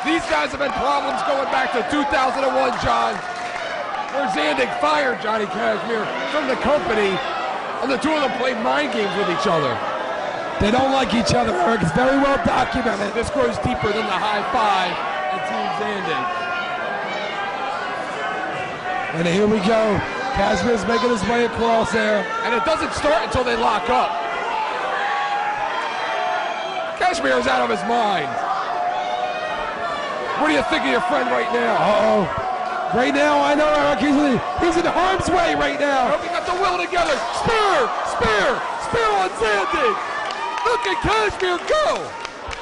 These guys have had problems going back to 2001, John, where Zandig fired Johnny Kashmere from the company, and the two of them played mind games with each other. They don't like each other, Eric. It's very well documented. This goes deeper than the high five and Team Zandig. And here we go. Kashmere's making his way across there. And it doesn't start until they lock up. Kashmere is out of his mind. What do you think of your friend right now? Uh-oh. Right now, I know, Eric, he's in harm's way right now. We got the will together. Spear on Zandig. Look at Kashmere go.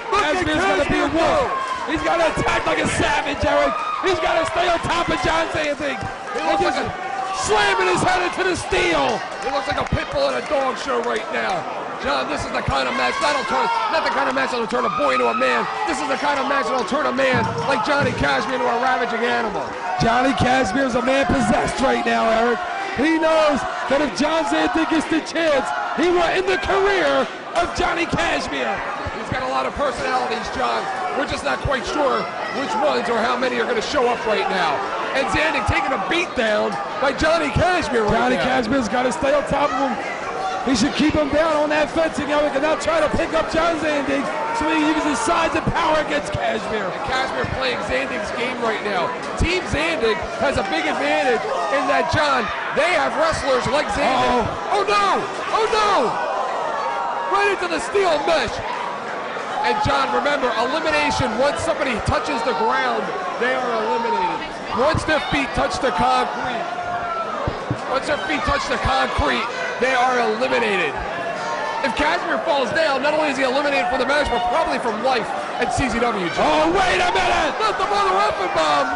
Kashmere's gonna be a wolf. He's got to attack like a savage, Eric. He's got to stay on top of John Zandig. He looks like slamming his head into the steel. He looks like a pit bull in a dog show right now. John, this is the kind of match not the kind of match that'll turn a boy into a man. This is the kind of match that'll turn a man like Johnny Kashmere into a ravaging animal. Johnny Kashmere is a man possessed right now, Eric. He knows that if John Zandig gets the chance, he will end the career of Johnny Kashmere. He's got a lot of personalities, John. We're just not quite sure which ones or how many are going to show up right now. And Zandig taking a beat down by Johnny Kashmere right Johnny now. Kashmere's got to stay on top of him. He should keep him down on that fencing, Eric, and not try to pick up John Zandig so he uses his size and power against Kashmere. And Kashmere playing Zandig's game right now. Team Zandig has a big advantage in that, John, they have wrestlers like Zandig. Oh no! Oh no! Right into the steel mesh. And John, remember, elimination, once somebody touches the ground, they are eliminated. Once their feet touch the concrete, they are eliminated. If Kashmere falls down, not only is he eliminated from the match, but probably from life at CZW. Oh, wait a minute! Not the mother effing bomb!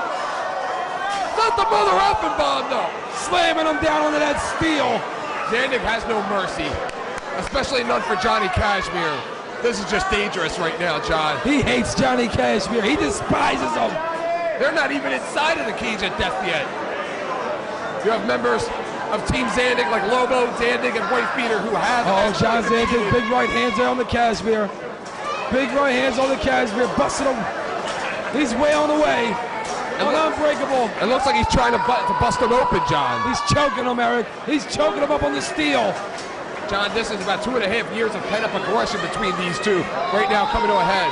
Not the mother effing bomb, though! Slamming him down onto that steel. Zandig has no mercy, especially none for Johnny Kashmere. This is just dangerous right now, John. He hates Johnny Kashmere. He despises him. They're not even inside of the cage of death yet. You have members of Team Zandig like Lobo, Zandig, and White Feeder who have... Oh, John Zandig, big right hands there on the Kashmere. Big right hands on the Kashmere, busting him. He's way on the way. Unbreakable. It looks like he's trying to bust him open, John. He's choking him, Eric. He's choking him up on the steel. John, this is about 2.5 years of pent-up aggression between these two right now coming to a head.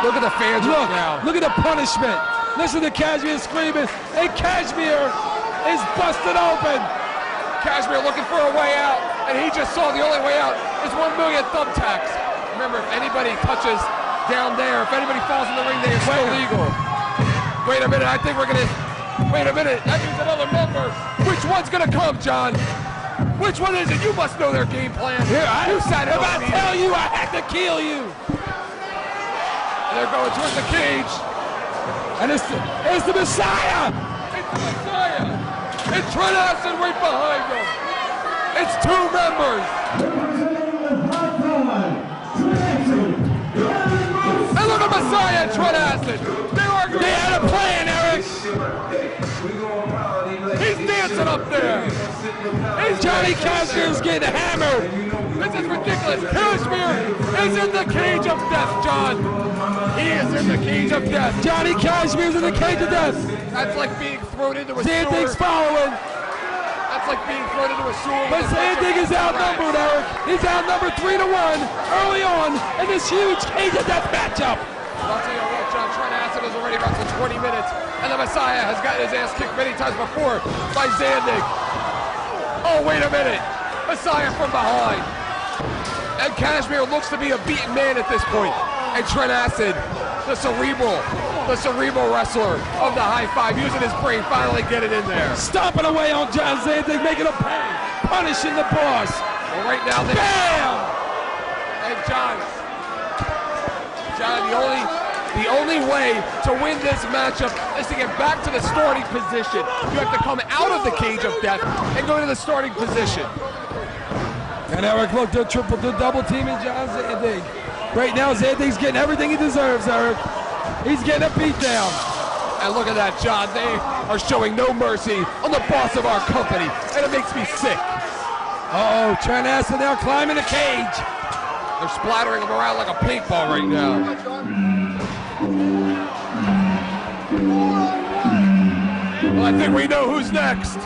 Look at the fans right now. Look at the punishment. Listen to Kashmere screaming, and Kashmere is busted open. Kashmere looking for a way out, and he just saw the only way out is 1 million thumbtacks. Remember, if anybody touches down there, if anybody falls in the ring, they are still legal. Wait a minute, I think we're gonna, wait a minute, that means another member. Which one's gonna come, John? Which one is it? You must know their game plan. Here, you sat if I tell you, I had to kill you. And they're going towards the cage. And it's the Messiah. It's the Messiah. It's Trent Acid right behind them. It's two members. And look at Messiah and Trent Acid. They had a plan, Eric. He's dancing up there. Johnny Kashmere's getting hammered. This is ridiculous. Kashmere is in the cage of death, John. He is in the cage of death. Johnny Kashmere's in the cage of death. That's like being thrown into a sewer. Zandig's following. That's like being thrown into a sewer. But Zandig is outnumbered, Eric. He's outnumbered 3-1 early on in this huge cage of death matchup. I'll tell you what, John, Trent Acid has already wrestled 20 minutes, and the Messiah has gotten his ass kicked many times before by Zandig. Oh, wait a minute. Messiah from behind. And Kashmere looks to be a beaten man at this point. And Trent Acid, the cerebral wrestler of the high five, using his brain, finally getting in there. Stomping away on John Zandig, making him pay. Punishing the boss. Well, right now, they... Bam! And John, the only way to win this matchup is to get back to the starting position. You have to come out of the cage of death and go to the starting position. And Eric, look, they're double teaming John Zandig. Right now, Zandig's getting everything he deserves, Eric. He's getting a beat down. And look at that, John. They are showing no mercy on the boss of our company, and it makes me sick. Uh-oh, Trent Acid now climbing the cage. They're splattering him around like a paintball right now. Well, I think we know who's next.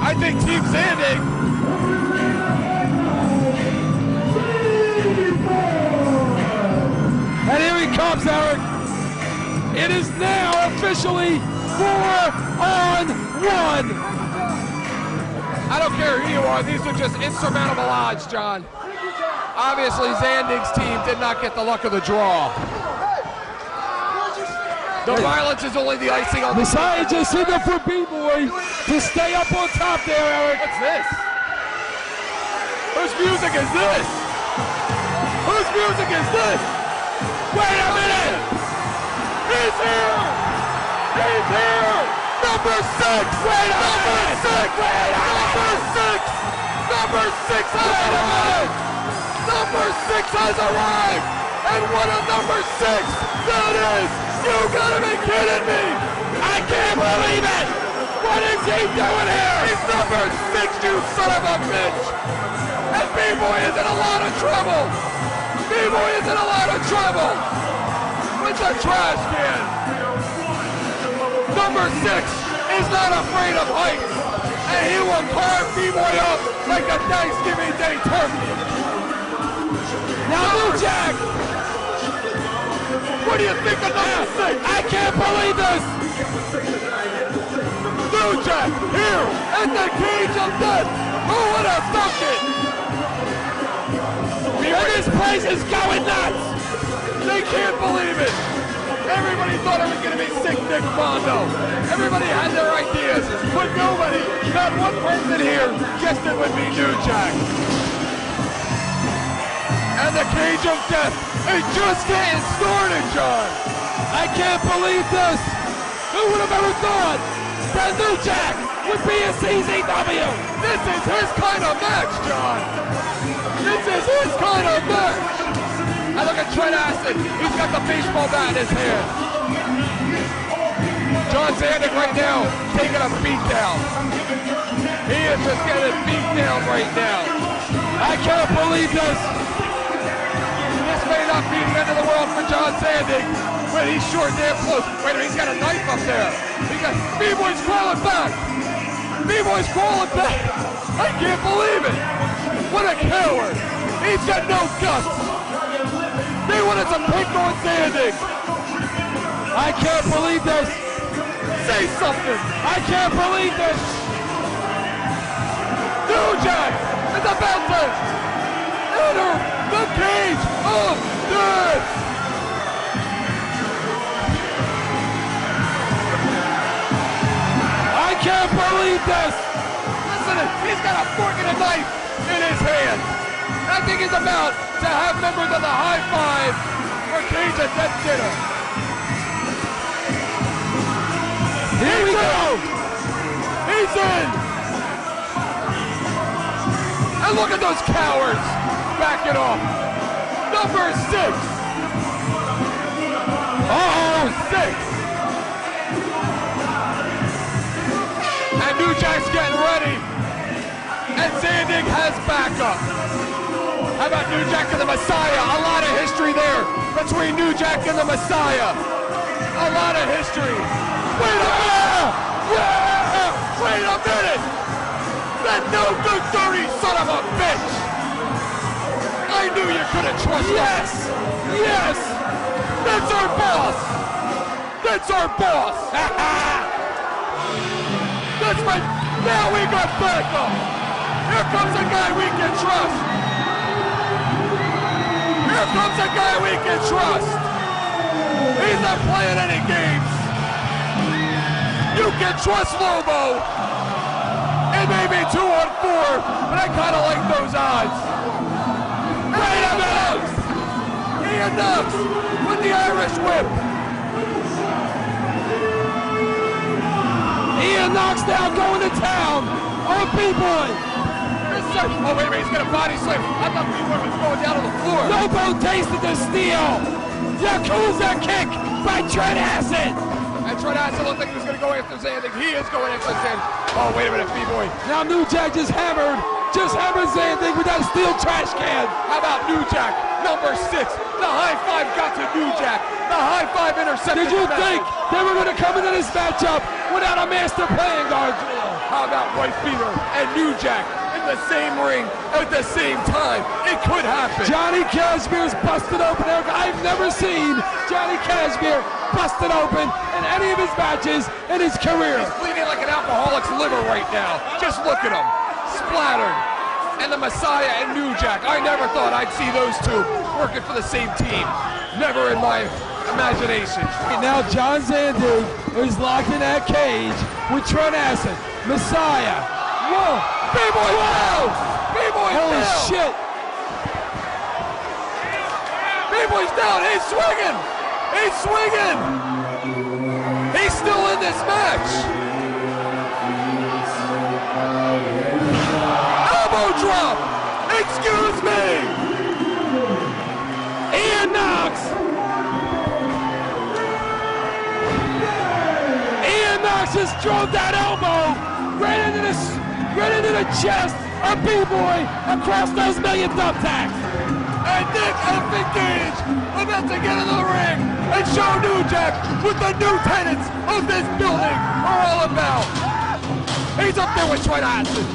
I think Team Zandig. And here he comes, Eric. It is now officially 4-on-1. I don't care who you are, these are just insurmountable odds, John. Obviously, Zandig's team did not get the luck of the draw. The violence is only the icing on the Messiah just hit up for B-Boy to stay up on top there, Eric. What's this? Whose music is this? Whose music is this? Wait a minute! He's here! He's here! Number 6! Wait a minute! Number 6! Number 6 has arrived! Number 6 has arrived! And what a number 6 that is! You gotta be kidding me! I can't believe it! What is he doing here? He's number 6, you son of a bitch! And B-Boy is in a lot of trouble! B-Boy is in a lot of trouble! With the trash can! Number 6 is not afraid of heights! And he will carve B-Boy up like a Thanksgiving Day turkey! Now New Jack! What do you think of number 6? I can't believe this! New Jack here at the cage of death! Who would have thunk it? And this place is going nuts! They can't believe it! Everybody thought it was going to be Sick Nick Mondo. Everybody had their ideas, but nobody, not one person here, guessed it would be New Jack. And the cage of death is just getting started, John. I can't believe this! Who would have ever thought that New Jack would be a CZW? This is his kind of match, John. This is his kind of match. And look at Trent Acid. He's got the baseball bat in his hand. John Zandig right now taking a beat down. He is just getting beat down right now. I can't believe this! This may not be the end of the world for John Zandig, but he's sure damn close. Wait a minute, he's got a knife up there. He got B-Boy's crawling back. B-Boy's crawling back. I can't believe it. What a coward. He's got no guts. They wanted to pick on Zandig. I can't believe this! Say something. I can't believe this! New Jack is about to enter the cage of death. I can't believe this! Listen, he's got a fork and a knife in his hand. I think he's about to have members of the High Five for Cage of Death dinner. Here we go! He's in! And look at those cowards backing off. Number 6. Uh-oh! 6. And New Jack's getting ready. And Zandig has backup. How about New Jack and the Messiah? A lot of history there between New Jack and the Messiah. A lot of history. Wait a minute! Yeah! Wait a minute! That no good dirty son of a bitch! I knew you couldn't trust us. Yes! Yes! That's our boss! That's our boss! That's right! Now we got backup! Here comes a guy we can trust! Here comes a guy we can trust! He's not playing any games! You can trust Lobo! It may be 2-on-4, but I kinda like those odds! Wait a minute! Ian Knox with the Irish whip! Ian Knox now going to town on B-Boy! Oh, wait a minute, he's gonna body slam. I thought B-Boy was going down on the floor. Lobo tasted the steel! Yakuza kick by Trent Acid! And Trent Acid looked like he was gonna go after Zandig. He is going after Zandig. Oh, wait a minute, B-Boy. Now New Jack just hammered just hammers Zandig with that steel trash can. How about New Jack, number 6? The high five got to New Jack. The high five intercepted. Did you the think message. they were going to come into this matchup without a master playing guard, Julio? How about White Beater and New Jack in the same ring at the same time? It could happen. Johnny Cashmere's busted open, Eric. I've never seen Johnny Cashmere busted open in any of his matches in his career. He's bleeding like an alcoholic's liver right now. Just look at him. Splattered. And the Messiah and New Jack. I never thought I'd see those two working for the same team. Never in my imagination. Now John Zandig is locked in that cage with Trent Acid. Messiah. Whoa. B-Boy down. B-Boy Holy down. shit. B-Boy's down. He's swinging. He's swinging. He's still in this match. Elbow drop. Excuse me. Ian Knox. Ian Knox just drove that elbow right into the chest of B-Boy across those million thumbtacks. And Nick effing Gage about to get into the ring and show New Jack what the new tenants of this building are all about. He's up there with Trent Acid.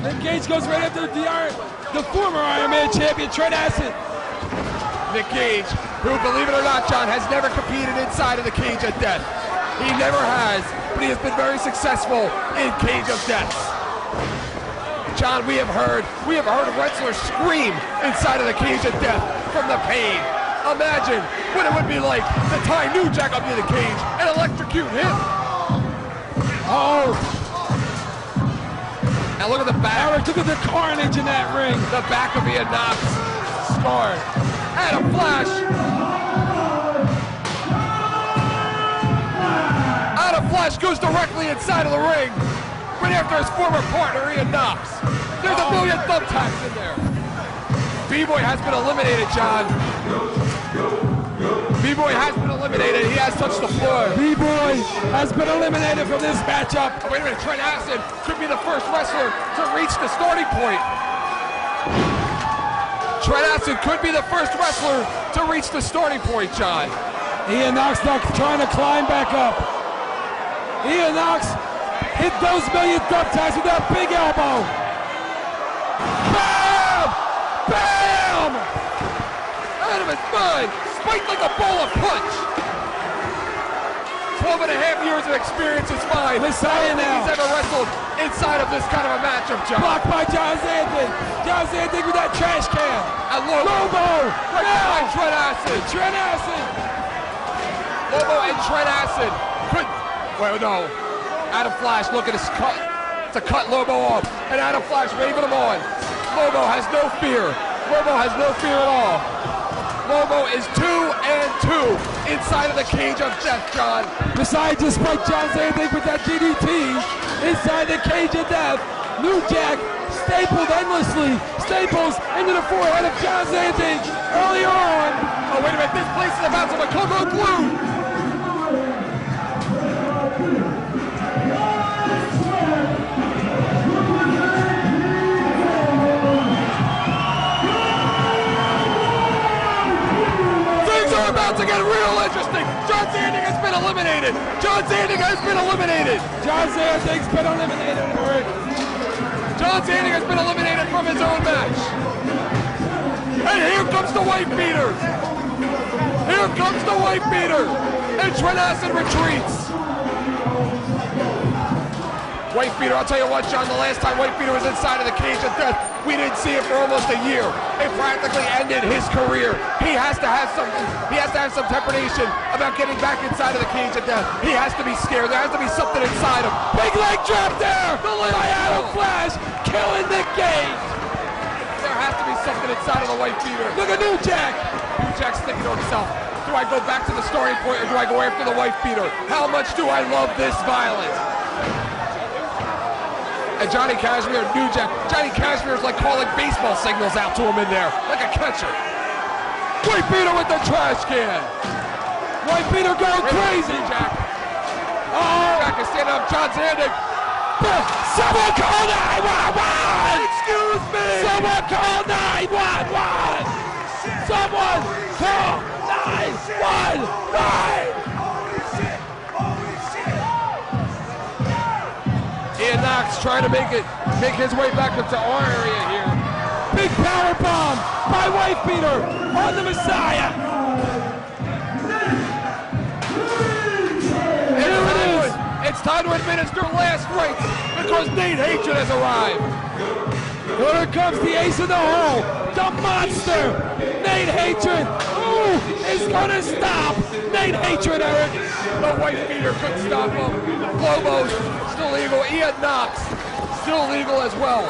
And Gage goes right after the former Iron Man champion, Trent Acid. Nick Gage, who, believe it or not, John, has never competed inside of the Cage of Death. He never has, but he has been very successful in Cage of Death. John, we have heard wrestlers scream inside of the Cage of Death from the pain. Imagine what it would be like to tie New Jack up to the cage and electrocute him. Oh, Now look at the back. Eric, look at the carnage in that ring. The back of Ian Knox scarred. And a flash. Out of flash goes directly inside of the ring. Right after his former partner, Ian Knox. There's a million thumbtacks in there. B-Boy has been eliminated, John. B-Boy has been eliminated. He has touched the floor. B-Boy has been eliminated from this matchup. Oh, wait a minute. Trent Acid could be the first wrestler to reach the starting point. Trent Acid could be the first wrestler to reach the starting point, John. Ian Knox now trying to climb back up. Ian Knox hit those million thumbtacks with that big elbow. Bam! Bam! Out of his mind, spiked like a bowl of punch. 12 and a half years of experience is fine. Messiah now. He's ever wrestled inside of this kind of a matchup, John. Blocked by John Zandig. John Zandig with that trash can. And Lobo. Right behind Now. Trent Acid. Trent Acid. Lobo and Trent Acid could, well, no. Adam Flash looking to cut Lobo off. And Adam Flash waving him on. Lobo has no fear. Lobo has no fear at all. Lobo is 2-2 inside of the Cage of Death, John. Messiah just spiked John Zandig with that DDT inside the Cage of Death. New Jack stapled endlessly. Staples into the forehead of John Zandig earlier on. Oh, wait a minute. This place is about to become unglued. About to get real interesting. John Zandig has been eliminated. John Zandig has been eliminated. John Zandig's been eliminated, Eric. John Zandig has been eliminated from his own match. And here comes the White Beater. Here comes the White Beater. And Trent Acid retreats. White Beater, I'll tell you what, John, the last time White Beater was inside of the Cage of Death, we didn't see it for almost a year. It practically ended his career. He has to have some trepidation about getting back inside of the Cage of Death. He has to be scared. There has to be something inside him. Big leg drop there by Adam Flash, killing Nick Gage. There has to be something inside of the White Beater. Look at New Jack. New Jack's thinking to himself, do I go back to the starting point or do I go after the White Beater? How much do I love this violence? And Johnny Cashmere, New Jack. Johnny Cashmere is like calling baseball signals out to him in there, like a catcher. White Beater with the trash can. White Beater going crazy. Jack. Oh, Jack is standing up. John Zandig. Someone call 911! Excuse me! Someone call 911! Someone call 911! Ian Knox trying to make his way back up to our area here. Big power bomb by Wife Beater on the Messiah. It's time to administer last rites because Nate Hatred has arrived. Here comes the ace in the hole, the monster, Nate Hatred. Who is going to stop Nate Hatred, Eric? The Wife Beater couldn't stop him. Lobo's still legal. Ian Knox still legal as well.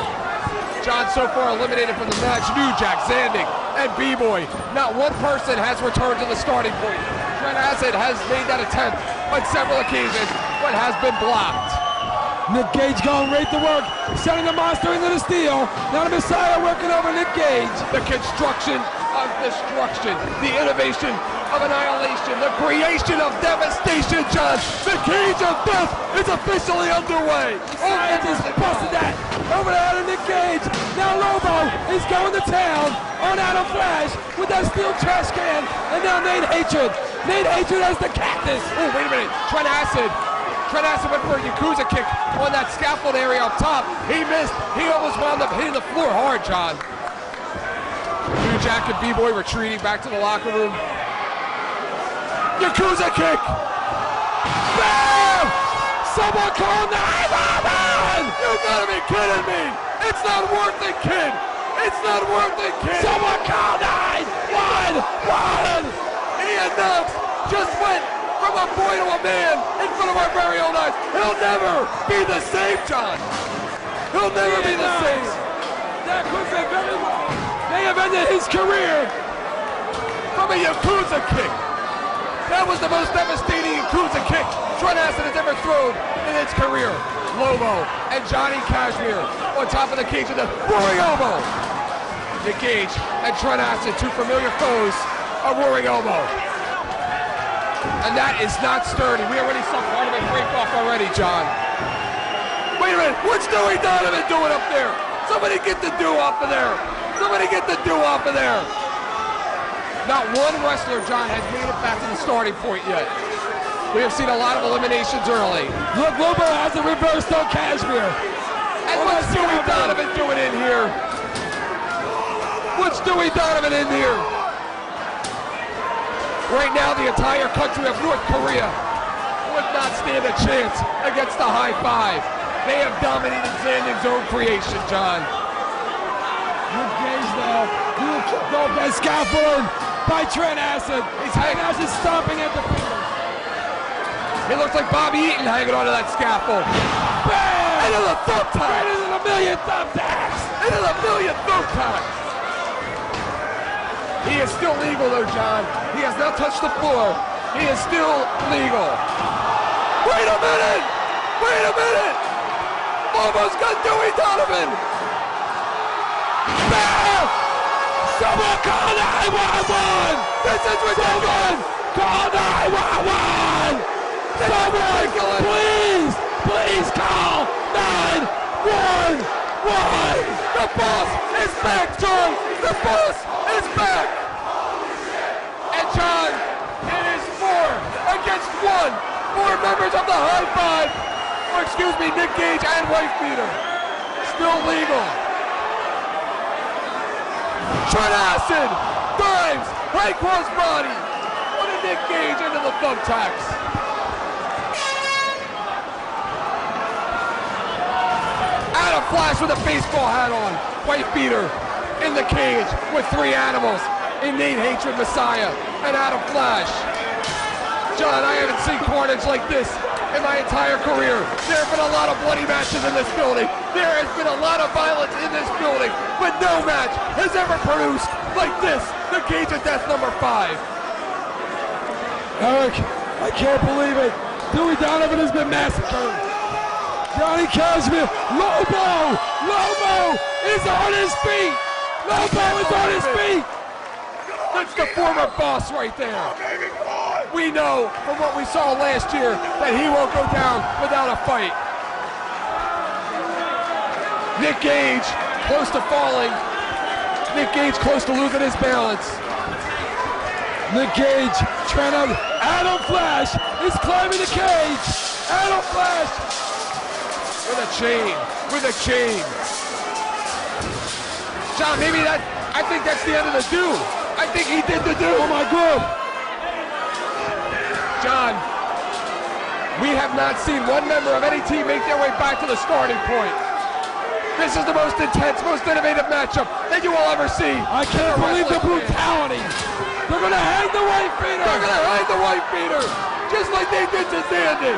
John so far eliminated from the match. New Jack, Zandig, and B-Boy. Not one person has returned to the starting point. Trent Acid has made that attempt on several occasions, but has been blocked. Nick Gage going right to work, sending the monster into the steel. Now the Messiah working over Nick Gage. The construction of destruction, the innovation of annihilation, the creation of devastation, John. The cage of death is officially underway. Messiah just busted that over the head of Nick Gage. Now Lobo is going to town on Adam Flash with that steel trash can. And now Nate Hatred. Nate Hatred has the cactus. Oh, wait a minute. Trent Acid went for a Yakuza kick on that scaffold area up top. He missed. He almost wound up hitting the floor hard, John. New Jack and B-Boy retreating back to the locker room. Yakuza kick! Bam! Someone call 911! You gotta be kidding me! It's not worth it, kid! It's not worth it, kid! Someone call 911! Ian Knox just went from a boy to a man in front of our very own eyes. He'll never be the same, John. He'll never be the same. That could have very well may have ended his career From a Yakuza kick. That was the most devastating Yakuza kick Trent Acid has ever thrown in his career. Lobo and Johnny Kashmere on top of the cage with a roaring elbow. Nick Gage and Trent Acid, two familiar foes, a roaring elbow. And that is not sturdy. We already saw part of it break off already, John. Wait a minute, what's Dewey Donovan doing up there? Somebody get the dew off of there. Somebody get the dew off of there. Not one wrestler, John, has made it back to the starting point yet. We have seen a lot of eliminations early. Look, Lobo has a reversed on Kashmere. And what's Dewey Donovan doing in here? What's Dewey Donovan in here? Right now, the entire country of North Korea would not stand a chance against the high five. They have dominated Zandig's own creation, John. Nick Gage now, he will kick off that scaffold by Trent Acid. Trent Acid stomping at the finger. He looks like Bobby Eaton hanging onto that scaffold. Bam! Into the thumbtack! Right into the million thumbtacks! Into the million thumbtacks! He is still legal though, John. He has not touched the floor. He is still legal. Wait a minute! Wait a minute! Almost got Dewey Donovan! Bam! Someone call 911! This is ridiculous! Call 911! Someone, please call 911! The boss is back, John! The boss is back! And John, it is 4 against 1. 4 members of the High Five, or excuse me, Nick Gage and Wife Beater, still legal. Trent Acid dives high cross body on a Nick Gage into the thumbtacks. Adam Flash with a baseball hat on. Wife Beater in the cage with 3 animals. Innate Hatred Messiah and Adam Flash. John, I haven't seen carnage like this in my entire career. There have been a lot of bloody matches in this building. There has been a lot of violence in this building, but no match has ever produced like this. The Cage of Death number 5. Eric, I can't believe it. Dewey Donovan has been massacred. Johnny Kashmere, Lobo is on his feet. Lobo is on his feet. That's the former boss right there. We know from what we saw last year that he won't go down without a fight. Nick Gage close to falling. Nick Gage close to losing his balance. Nick Gage trying to, Adam Flash is climbing the cage. Adam Flash. With a chain, with a chain. John, maybe I think that's the end of the do. I think he did the do. Oh my God. John, we have not seen one member of any team make their way back to the starting point. This is the most intense, most innovative matchup that you will ever see. I can't believe the brutality. They're gonna hang the white beater. They're gonna hang the white beater, just like they did to Zandig.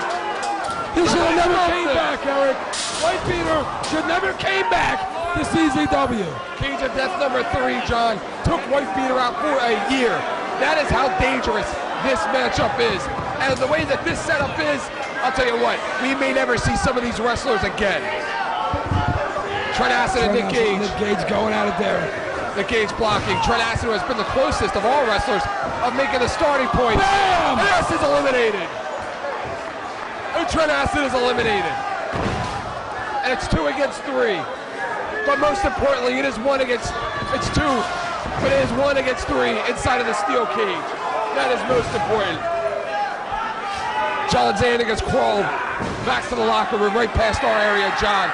He should have never came back, Eric. White beater should never came back to CZW. Cage of Death number 3, John, took white beater out for a year. That is how dangerous this matchup is. And the way that this setup is, I'll tell you what, we may never see some of these wrestlers again. Trent Acid and Nick Gage. Nick Gage going at it there. Nick Gage blocking. Trent Acid, who has been the closest of all wrestlers of making the starting point. Bam! And Acid's eliminated. And Trent Acid is eliminated. And it's 2 against 3. But most importantly, it's 2, but it is 1 against 3 inside of the steel cage. That is most important. John Zandig has crawled back to the locker room, right past our area, John.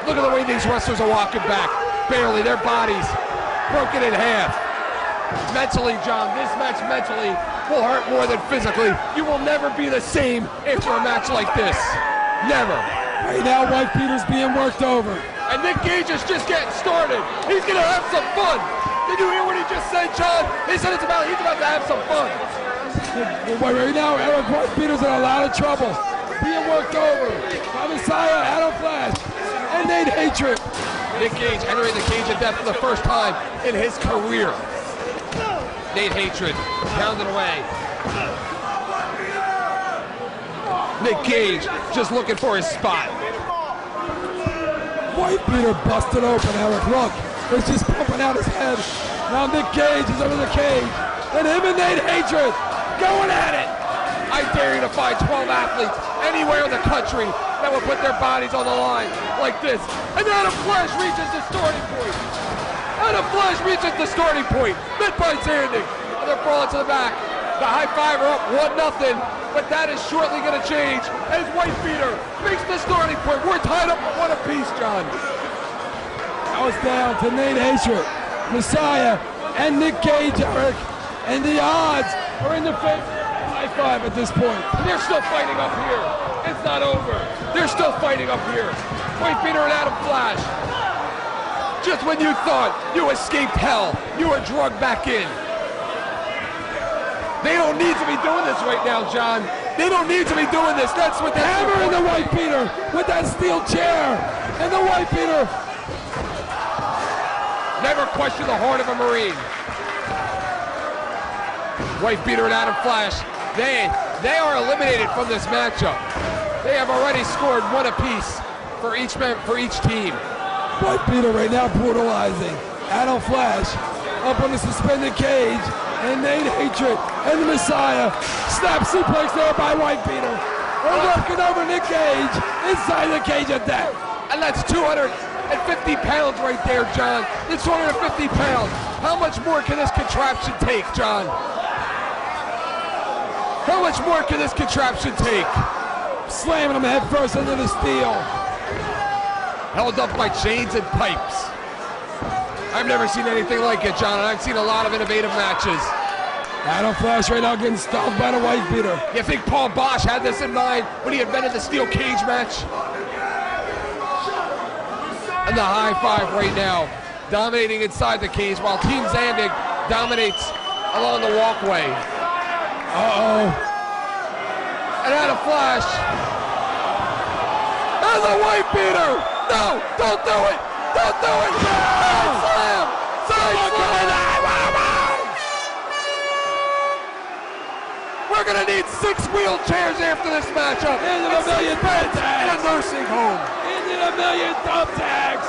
Look at the way these wrestlers are walking back. Barely, their bodies broken in half. Mentally, John, this match mentally will hurt more than physically. You will never be the same after a match like this. Never. Right now, white beater's being worked over. And Nick Gage is just getting started. He's gonna have some fun. Did you hear what he just said, John? He said he's about to have some fun. Right now, Eric White beater's in a lot of trouble. Being worked over by Messiah, Adam Flash, and Nate Hatred. Nick Gage entering the cage of death for the first time in his career. Nate Hatred pounding away. Nick Gage just looking for his spot. White beater busted open, Eric. Look, it's just pumping out his head. Now Nick Gage is under the cage. And him and Nate Hatred going at it. I dare you to find 12 athletes anywhere in the country that will put their bodies on the line like this. And Adam Flash reaches the starting point. Adam Flash reaches the starting point. Met by Zandig. And they're falling to the back. The high five are up 1-0. But that is shortly going to change as White Beater makes the starting point. We're tied up at 1 apiece, John. Now it's down to Nate Hatred, Messiah, and Nick Gage, Eric. And the odds are in the favor of high five at this point. And they're still fighting up here. It's not over. They're still fighting up here. White Beater and Adam Flash. Just when you thought you escaped hell, you were drugged back in. They don't need to be doing this right now, John. They don't need to be doing this. That's what they're hammering the White Beater with that steel chair. And the White Beater. Never question the heart of a Marine. White Beater and Adam Flash, they are eliminated from this matchup. They have already scored 1 apiece for each team. White Beater right now brutalizing Adam Flash up on the suspended cage. And Nate Hatred and the Messiah. Snap suplex there by White Beater. We're working over Nick Gage inside the cage of death. And that's 250 pounds right there, John. It's 250 pounds. How much more can this contraption take, John? How much more can this contraption take? Slamming him head first into the steel. Held up by chains and pipes. I've never seen anything like it, John, and I've seen a lot of innovative matches. Adam Flash right now getting stomped by the White Beater. You think Paul Bosch had this in mind when he invented the steel cage match? And the high five right now, dominating inside the cage while Team Zandig dominates along the walkway. Uh-oh. And Adam Flash. And the White Beater. No, don't do it. Don't do it! Side slam! Side slam! We're gonna need 6 wheelchairs after this matchup. Into a million thumb tags. In a nursing home. Into a million thumb tags.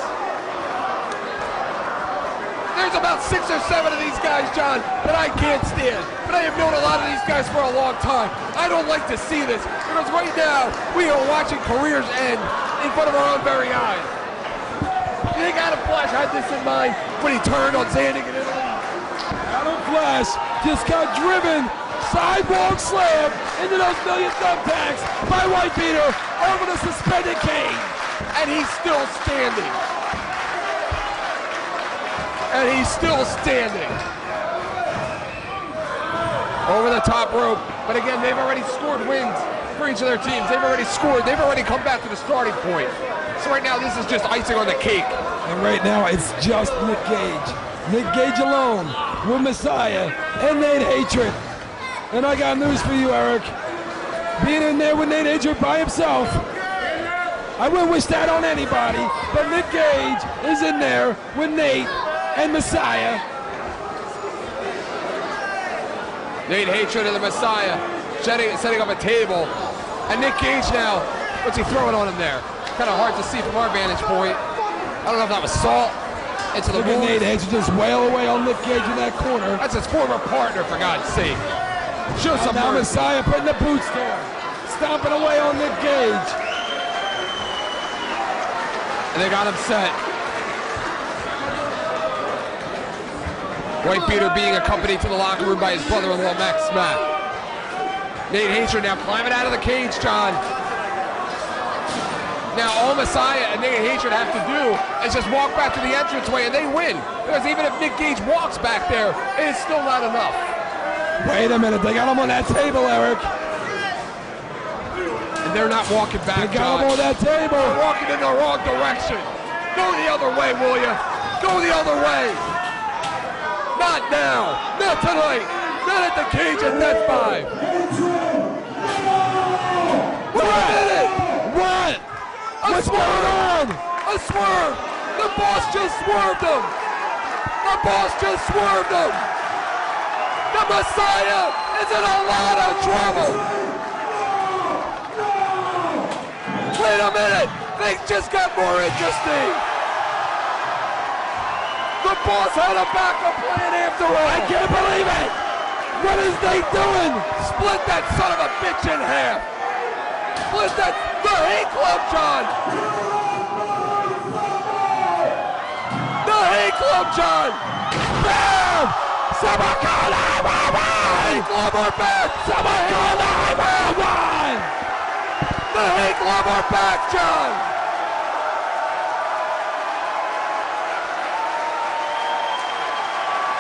There's about 6 or 7 of these guys, John, that I can't stand. But I have known a lot of these guys for a long time. I don't like to see this because right now we are watching careers end in front of our own very eyes. think Adam Flash had this in mind when he turned on Zandig in Italy? Adam Flash just got driven, sidewalk slam into those million thumbtacks by Whitebeater over the suspended cage. And he's still standing. And he's still standing. Over the top rope. But again, they've already scored wins for each of their teams. They've already scored. They've already come back to the starting point. So right now, this is just icing on the cake. And right now, it's just Nick Gage. Nick Gage alone with Messiah and Nate Hatred. And I got news for you, Eric. Being in there with Nate Hatred by himself, I wouldn't wish that on anybody, but Nick Gage is in there with Nate and Messiah. Nate Hatred and the Messiah setting up a table. And Nick Gage now, what's he throwing on him there? Kind of hard to see from our vantage point. I don't know if that was salt into the Look at wound. Nate Hatred just wail away on Nick Gage in that corner. That's his former partner, for God's sake. Show some Now mercy. Messiah putting the boots there, stomping away on Nick Gage. And they got him set. Whitebeater being accompanied to the locker room by his brother-in-law, Max Smack. Nate Hatred now climbing out of the cage, John. Now all Messiah and Nate Hatred have to do is just walk back to the entranceway and they win. Because even if Nick Gage walks back there, it is still not enough. Wait a minute, they got him on that table, Eric. And they're not walking back, They got John. him on that table. They're walking in the wrong direction. Go the other way, will ya? Go the other way. Not now. Not tonight. Not at the cage at Net 5. Wait a minute. What? What's going on? A swerve. The boss just swerved him. The boss just swerved him. The Messiah is in a lot of trouble. Wait a minute. Things just got more interesting. The boss had a backup plan after all. I can't believe it. What is Nate doing? Split that son of a bitch in half. Split that. The Hate Club, John. The Hate Club, John. Bam! Someone call 911! Hate Club are back. Someone call 911! The Hate Club are back, John.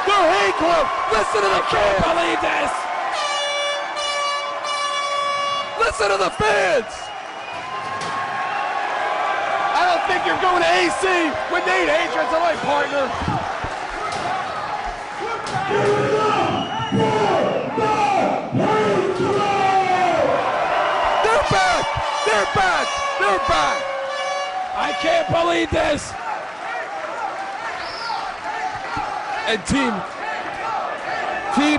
The Hate Club. Listen to the Can't fans. believe this! Listen to the fans. I don't think you're going to AC with Nate Hatred as my partner. They're back. They're back. They're back. I can't believe this! And Team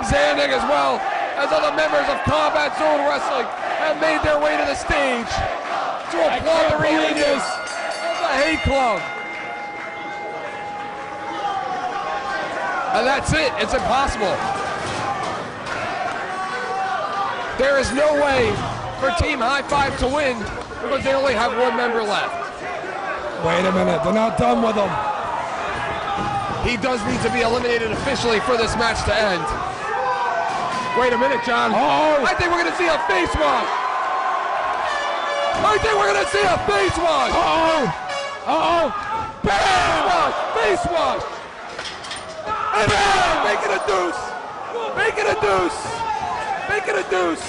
Zandig as well as other members of Combat Zone Wrestling have made their way to the stage to applaud the reunion of the Hate Club. And that's it. It's impossible. There is no way for Team High Five to win because they only have one member left. Wait a minute, they're not done with him. He does need to be eliminated officially for this match to end. Wait a minute, John. Oh! I think we're gonna see a face wash. I think we're gonna see a face wash. Uh-oh! Uh-oh! Face wash. Face wash. And bam! Make it a deuce. Make it a deuce. Make it a deuce.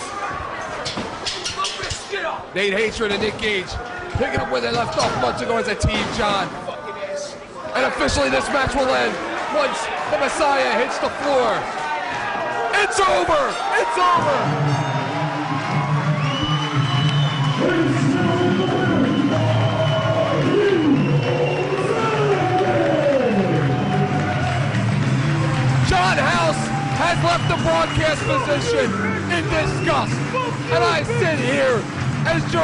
Nate Hatred and Nick Gage picking up where they left off months ago as a team, John. And officially this match will end once the Messiah hits the floor. It's over! It's over! John House has left the broadcast position in disgust. And I sit here as Joe